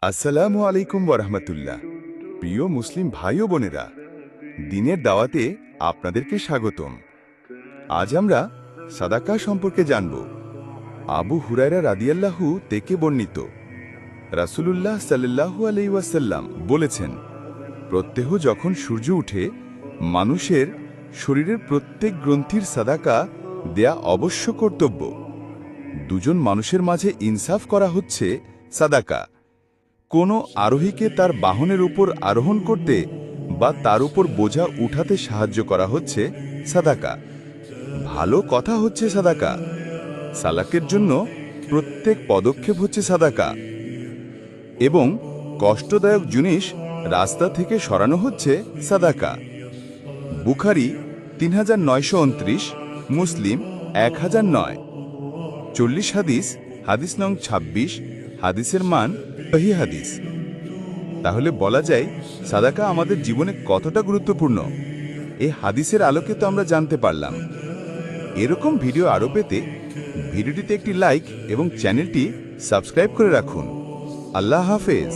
আসসালামু আলাইকুম ওরহমতুল্লাহ। প্রিয় মুসলিম ভাই ও বোনেরা, দিনের দাওয়াতে আপনাদেরকে স্বাগতম। আজ আমরা সাদাকা সম্পর্কে জানব। আবু হুরায়রা রাদিয়াল্লাহু থেকে বর্ণিত, রাসূলুল্লাহ সাল্লাল্লাহু আলাইহি ওয়াসাল্লাম বলেছেন, প্রত্যহ যখন সূর্য উঠে মানুষের শরীরের প্রত্যেক গ্রন্থির সাদাকা দেয়া অবশ্য কর্তব্য। দুজন মানুষের মাঝে ইনসাফ করা হচ্ছে সাদাকা। কোনো আরোহীকে তার বাহনের উপর আরোহণ করতে বা তার উপর বোঝা উঠাতে সাহায্য করা হচ্ছে সাদাকা। ভালো কথা হচ্ছে সাদাকা। সালাকের জন্য প্রত্যেক পদক্ষেপ হচ্ছে সাদাকা এবং কষ্টদায়ক জিনিস রাস্তা থেকে সরানো হচ্ছে সাদাকা। বুখারী ৩৯২৯, মুসলিম ১০০৯। ৪০ হাদিস, হাদিস নং ২৬, হাদিসের মান সহিহ হাদিস। তাহলে বলা যায় সাদাকা আমাদের জীবনে কতটা গুরুত্বপূর্ণ। এই হাদিসের আলোকে তো আমরা জানতে পারলাম। এরকম ভিডিও আরও পেতে ভিডিওটিতে একটি লাইক এবং চ্যানেলটি সাবস্ক্রাইব করে রাখুন। আল্লাহ হাফেজ।